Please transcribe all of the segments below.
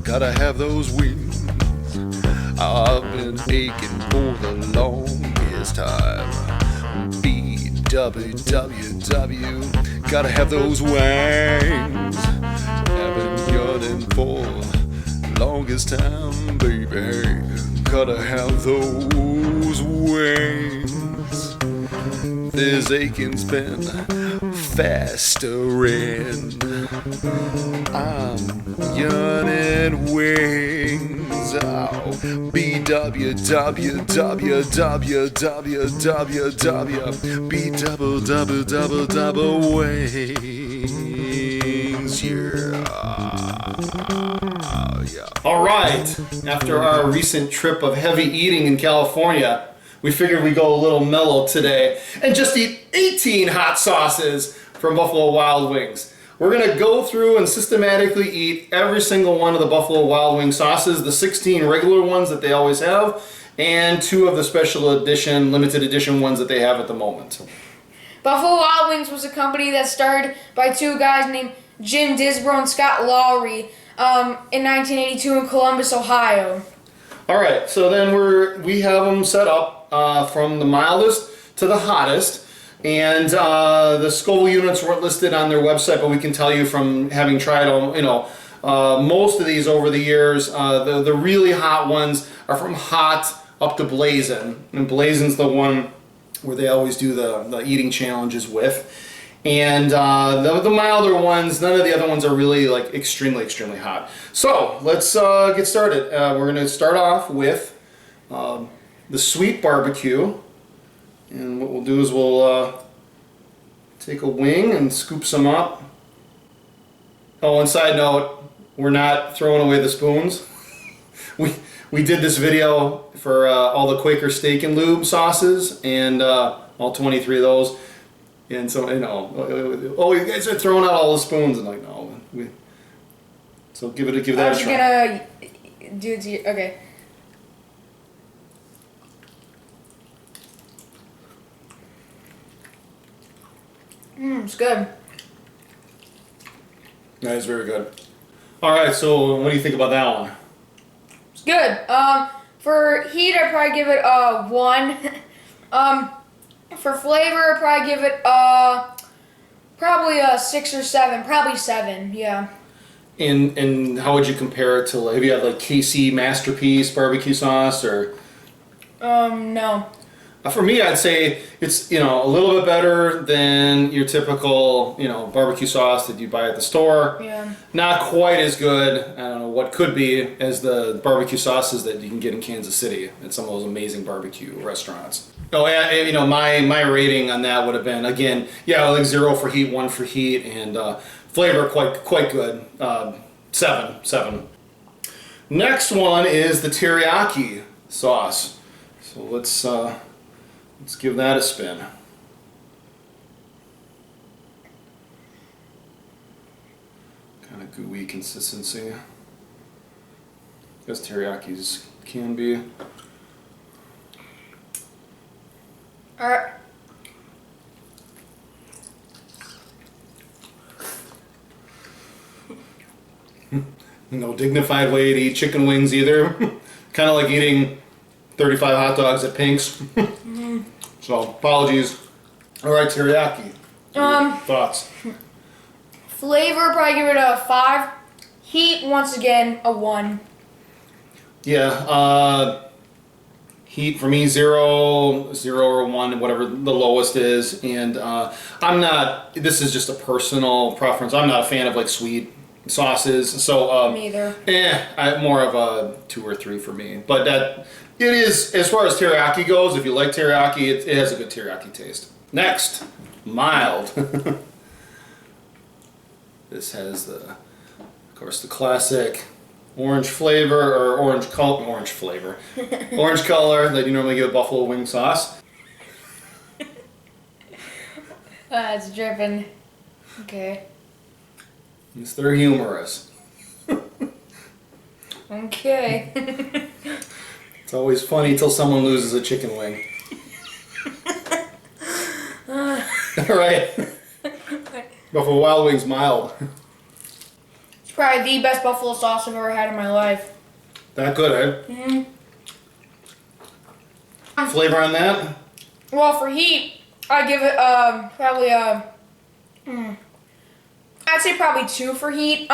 Gotta have those wings. I've been aching for the longest time. BWWW, gotta have those wings. I've been yearning for longest time, baby. Gotta have those wings. This aching's been festering. I'm yearning wings. Oh, BWWWWWW wings. Yeah. All right. After our recent trip of heavy eating in California, we figured we'd go a little mellow today and just eat 18 hot sauces from Buffalo Wild Wings. We're going to go through and systematically eat every single one of the Buffalo Wild Wing sauces, the 16 regular ones that they always have, and 2 of the special edition, limited edition ones that they have at the moment. Buffalo Wild Wings was a company that started by 2 guys named Jim Disbro and Scott Lowry in 1982 in Columbus, Ohio. All right, so then we have them set up from the mildest to the hottest. And the Scoville units weren't listed on their website, but we can tell you from having tried most of these over the years, the really hot ones are from hot up to Blazin. And Blazin's the one where they always do the eating challenges with. And the milder ones, none of the other ones are really like extremely hot. So let's get started. We're going to start off with the sweet barbecue. And what we'll do is we'll take a wing and scoop some up. Oh, and side note, we're not throwing away the spoons. We did this video for all the Quaker Steak and Lube sauces, and all 23 of those. And so, oh, you guys are throwing out all the spoons. And like, no, so give that a try. I was gonna do it to you. Okay. It's good. That is very good. All right, so what do you think about that one? It's good. For heat, I'd probably give it a 1. For flavor, I'd probably give it probably a 6 or 7. Probably 7. Yeah. And how would you compare it to? Have you had like KC Masterpiece barbecue sauce or? No. For me, I'd say it's a little bit better than your typical barbecue sauce that you buy at the store. Yeah. Not quite as good. I don't know what could be as the barbecue sauces that you can get in Kansas City at some of those amazing barbecue restaurants. Oh, and my rating on that would have been again, like 0 for heat, 1 for heat, and flavor quite good. 7. Next one is the teriyaki sauce. So let's give that a spin. Kind of gooey consistency, as teriyakis can be. All right. No dignified way to eat chicken wings either. Kind of like eating 35 hot dogs at Pink's. So apologies. All right, teriyaki. Thoughts? Flavor, probably give it a 5. Heat, once again, a 1. Yeah. Heat for me 0 or 1, whatever the lowest is. And I'm not. This is just a personal preference. I'm not a fan of like sweet sauces. So me either. More of a 2 or 3 for me. But that. It is, as far as teriyaki goes, if you like teriyaki, it has a good teriyaki taste. Next, mild. This has of course, the classic orange flavor, or orange color that you normally get with buffalo wing sauce. It's dripping. Okay. They're humorous. Okay. It's always funny till someone loses a chicken wing. Right. Buffalo Wild Wings mild. It's probably the best buffalo sauce I've ever had in my life. That good, eh? Flavor on that? Well, for heat, I'd give it probably I'd say probably 2 for heat.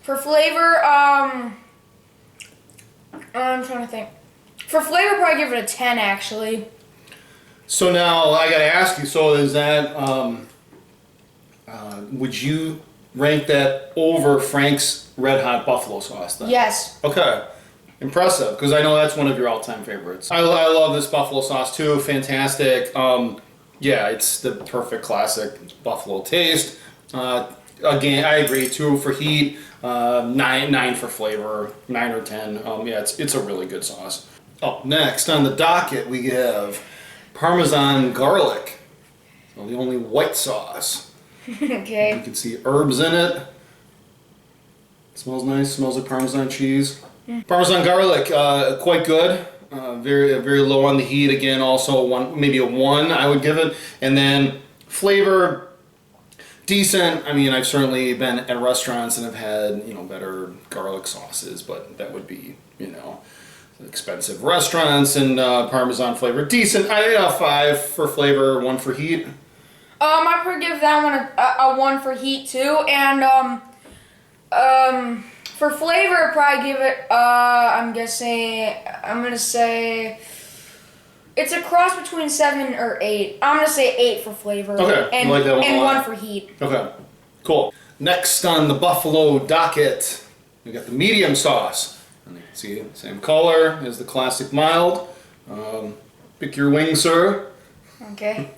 For flavor, I'm trying to think. For flavor, probably give it a 10 actually. So now I gotta ask you. So is that would you rank that over Frank's Red Hot Buffalo Sauce then? Yes. Okay. Impressive, because I know that's one of your all-time favorites. I love this buffalo sauce too. Fantastic. Yeah, it's the perfect classic buffalo taste. Again, I agree. 2 for heat, 9 for flavor, 9 or 10. Yeah, it's a really good sauce. Up next on the docket we have Parmesan Garlic. So the only white sauce. Okay. You can see herbs in it. Smells nice. Smells like Parmesan cheese. Parmesan garlic, quite good. Very low on the heat. Again, also maybe a 1 I would give it. And then flavor, decent. I mean, I've certainly been at restaurants and have had better garlic sauces, but that would be expensive restaurants. And Parmesan flavor, decent. I 5 for flavor, 1 for heat. I'd probably give that one a 1 for heat too, and for flavor, I'd probably give it, I'm gonna say, it's a cross between 7 or 8. I'm gonna say 8 for flavor. Okay, and, you like that one and a lot. 1 for heat. Okay, cool. Next on the buffalo docket, we got the medium sauce. And you can see same color as the classic mild. Pick your wing, sir. Okay.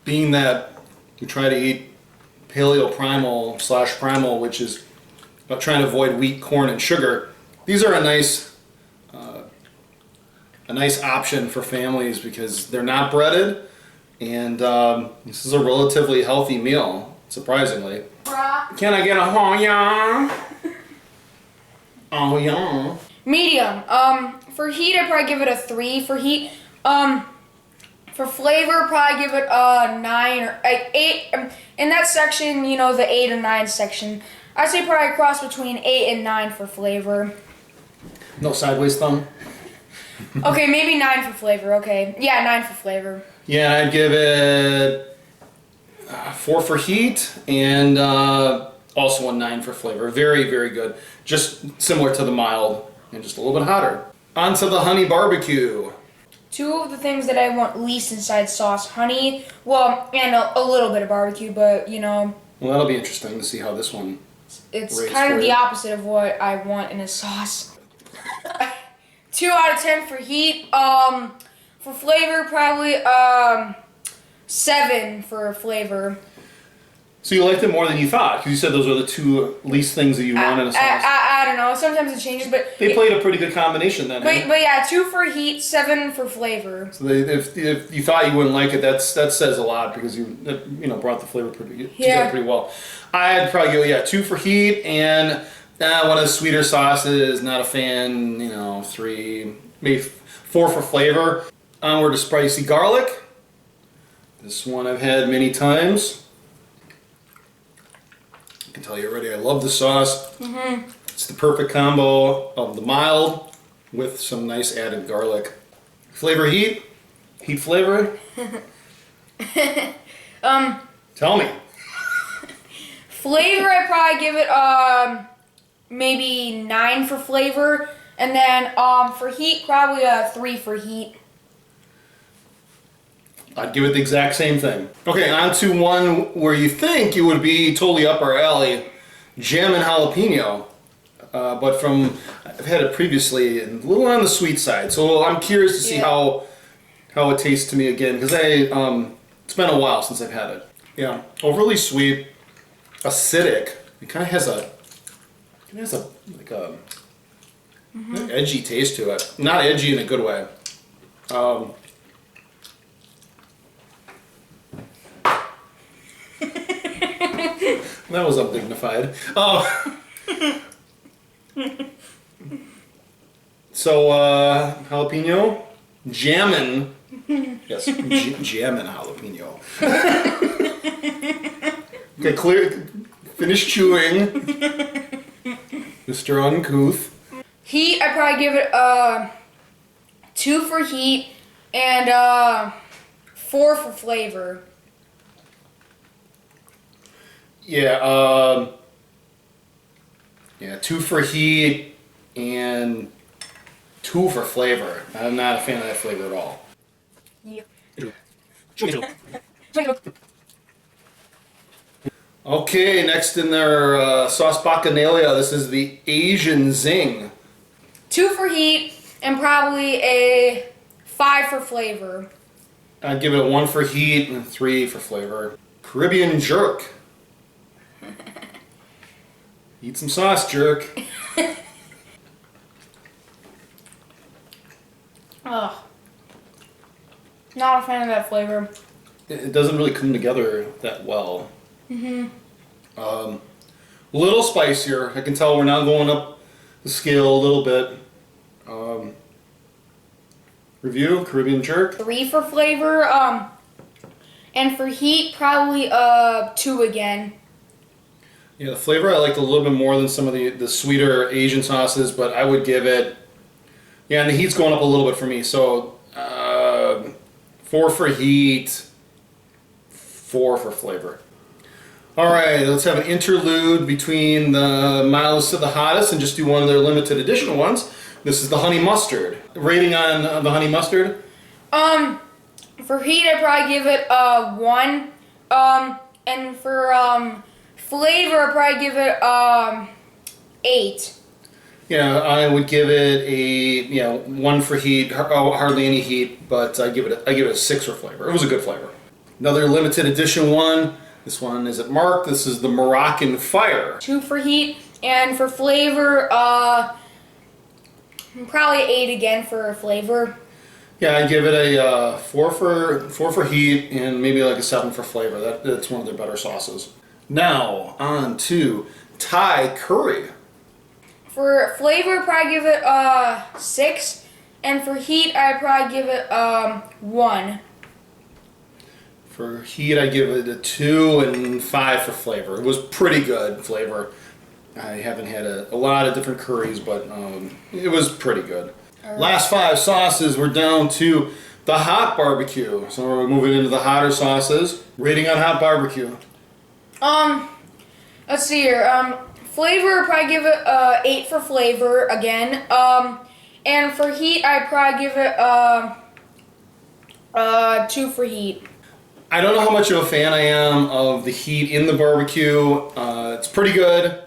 Being that we try to eat paleo primal / primal, which is about trying to avoid wheat, corn, and sugar, these are a nice option for families because they're not breaded, and this is a relatively healthy meal, surprisingly. Can I get a oh yeah? Oh yeah. Medium. For heat, I'd probably give it a 3 for heat. For flavor, probably give it a 9 or 8. In that section, the 8 and 9 section, I'd say probably a cross between 8 and 9 for flavor. No sideways thumb? Okay, maybe 9 for flavor. Okay, yeah, 9 for flavor. Yeah, I'd give it 4 for heat and also a 9 for flavor. Very, very good. Just similar to the mild and just a little bit hotter. On to the honey barbecue. 2 of the things that I want least inside sauce: honey, well, and a little bit of barbecue, but Well, that'll be interesting to see how this one it's rates kind for of the you. opposite of what I want in a sauce. 2 out of 10 for heat. For flavor, probably 7 for flavor. So you liked it more than you thought, because you said those are the 2 least things that you want in a sauce. I don't know. Sometimes it changes, but They played a pretty good combination then. Eh? but yeah, 2 for heat, 7 for flavor. So if you thought you wouldn't like it, that says a lot because you brought the flavor together pretty well. I'd probably go 2 for heat and one of the sweeter sauces. Not a fan. 3, maybe 4 for flavor. Onward to spicy garlic. This one I've had many times. I can tell you already, I love the sauce. Mm-hmm. It's the perfect combo of the mild with some nice added garlic. Flavor heat? Heat flavor? Tell me. Flavor, I'd probably give it maybe 9 for flavor, and then for heat, probably a 3 for heat. I'd give it the exact same thing. Okay, on to one where you think it would be totally up our alley. Jam and jalapeno. But I've had it previously and a little on the sweet side. So I'm curious to see how it tastes to me again, because it's been a while since I've had it. Yeah, overly sweet, acidic. It kind of has a an edgy taste to it. Not edgy in a good way. That was undignified. Oh. So, jalapeno, jammin'. Yes, jammin' jalapeno. Okay, clear. Finish chewing. Mr. Uncouth. Heat, I'd probably give it 2 for heat and 4 for flavor. Yeah, 2 for heat and 2 for flavor. I'm not a fan of that flavor at all. Yeah. Okay, next in their sauce bacchanalia, this is the Asian Zing. 2 for heat and probably a 5 for flavor. I'd give it a 1 for heat and 3 for flavor. Caribbean jerk. Eat some sauce, jerk. Ugh. Not a fan of that flavor. It doesn't really come together that well. A little spicier. I can tell we're now going up the scale a little bit. Review, Caribbean jerk. 3 for flavor, and for heat, probably 2 again. Yeah, the flavor I liked a little bit more than some of the sweeter Asian sauces, but I would give it, yeah, and the heat's going up a little bit for me, so 4 for heat, 4 for flavor. Alright, let's have an interlude between the mildest to the hottest and just do one of their limited edition ones. This is the honey mustard. Rating on the honey mustard? For heat, I'd probably give it 1. And for flavor, I'd probably give it 8. Yeah, I would give it a 1 for heat, hardly any heat, but I give it a 6 for flavor. It was a good flavor. Another limited edition one. This one isn't marked. This is the Moroccan Fire. 2 for heat, and for flavor, probably 8 again for flavor. Yeah, I'd give it a 4 for heat and maybe like a 7 for flavor. That's one of their better sauces. Now on to Thai curry. For flavor, I'd probably give it 6, and for heat, I'd probably give it 1. For heat, I give it a 2 and 5 for flavor. It was pretty good flavor. I haven't had a lot of different curries, but it was pretty good. Right. Last 5 sauces, we're down to the hot barbecue. So we're moving into the hotter sauces. Rating on hot barbecue. Let's see here. Flavor, I'd probably give it 8 for flavor again. And for heat, I'd probably give it 2 for heat. I don't know how much of a fan I am of the heat in the barbecue. It's pretty good.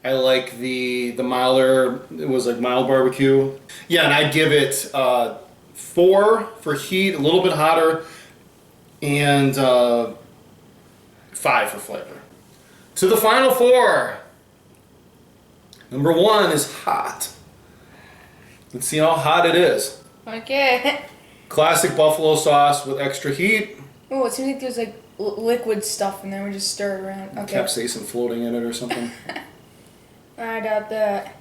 I like the milder, it was like mild barbecue. Yeah, and I'd give it 4 for heat, a little bit hotter, and 5 for flavor. To the final 4. Number 1 is hot. Let's see how hot it is. Okay. Classic buffalo sauce with extra heat. Oh, it seems like there's like liquid stuff in there. We just stir it around. Okay. Capsaicin floating in it or something. I doubt that.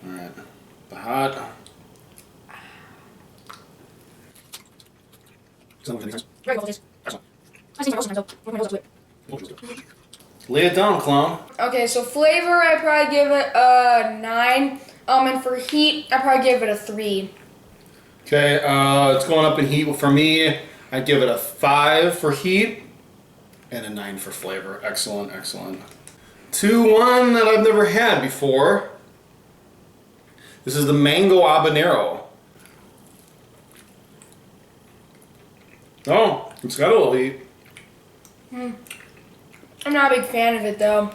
Alright. The hot. Lay it down, clown. Okay, so flavor, I'd probably give it a 9. And for heat, I'd probably give it a 3. Okay, it's going up in heat for me. I'd give it a 5 for heat and a 9 for flavor. Excellent, excellent. To one that I've never had before. This is the mango habanero. Oh, it's got a little heat. I'm not a big fan of it though.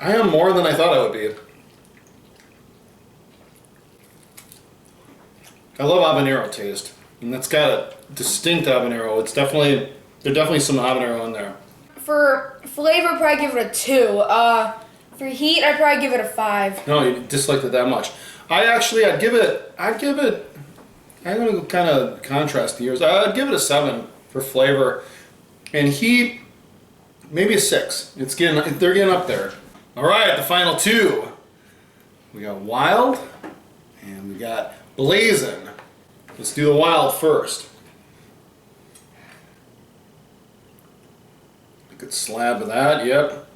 I am more than I thought I would be. I love habanero taste, and that's got a distinct habanero. There's definitely some habanero in there. For flavor, I'd probably give it a 2. For heat, I'd probably give it a 5. No, you disliked it that much. I'm gonna kind of contrast the yours. I'd give it a 7 for flavor. And heat, maybe a 6. They're getting up there. All right, the final two. We got wild and we got blazin'. Let's do the wild first. A good slab of that, yep.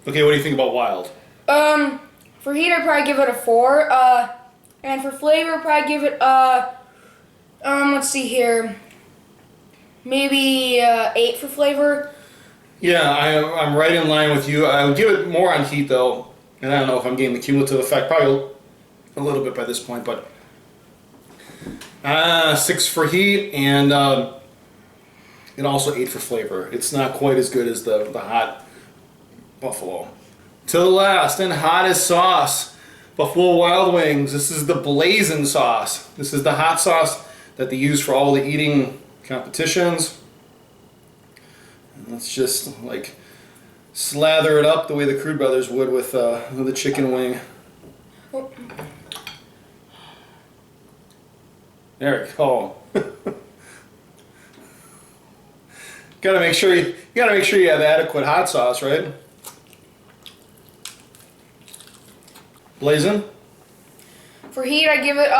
Okay, what do you think about wild? For heat, I'd probably give it a 4. And for flavor, I'd probably give it let's see here, maybe 8 for flavor. Yeah, I'm right in line with you. I would give it more on heat though, and I don't know if I'm getting the cumulative effect. Probably a little bit by this point, but 6 for heat and also 8 for flavor. It's not quite as good as the hot buffalo. To the last and hottest sauce, Buffalo Wild Wings. This is the Blazin' sauce. This is the hot sauce that they use for all the eating competitions. And let's just like slather it up the way the Crude Brothers would with the chicken wing. There we go. Gotta make sure you have adequate hot sauce, right? Blazin'? For heat, I give it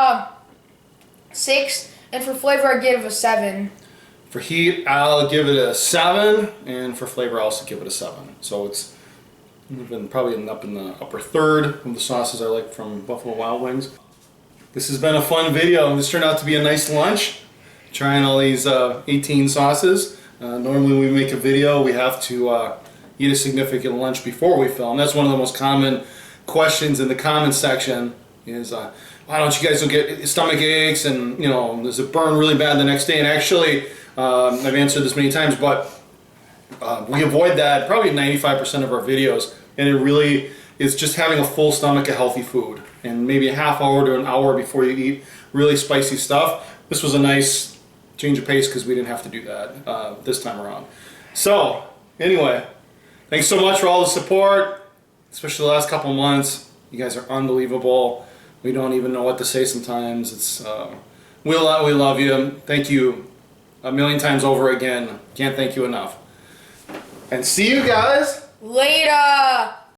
6, and for flavor, I give it a 7. For heat, I'll give it a 7, and for flavor, I'll also give it a 7. So it's been probably up in the upper third of the sauces I like from Buffalo Wild Wings. This has been a fun video. This turned out to be a nice lunch, trying all these 18 sauces. Normally, when we make a video, we have to eat a significant lunch before we film. That's one of the most common questions in the comment section is why don't you guys get stomach aches and does it burn really bad the next day? And actually I've answered this many times, but we avoid that probably 95% of our videos, and it really is just having a full stomach of healthy food and maybe a half hour to an hour before you eat really spicy stuff. This was a nice change of pace because we didn't have to do that this time around. So anyway, thanks so much for all the support, especially the last couple of months. You guys are unbelievable. We don't even know what to say sometimes. It's we love you. Thank you a million times over again. Can't thank you enough. And see you guys Later!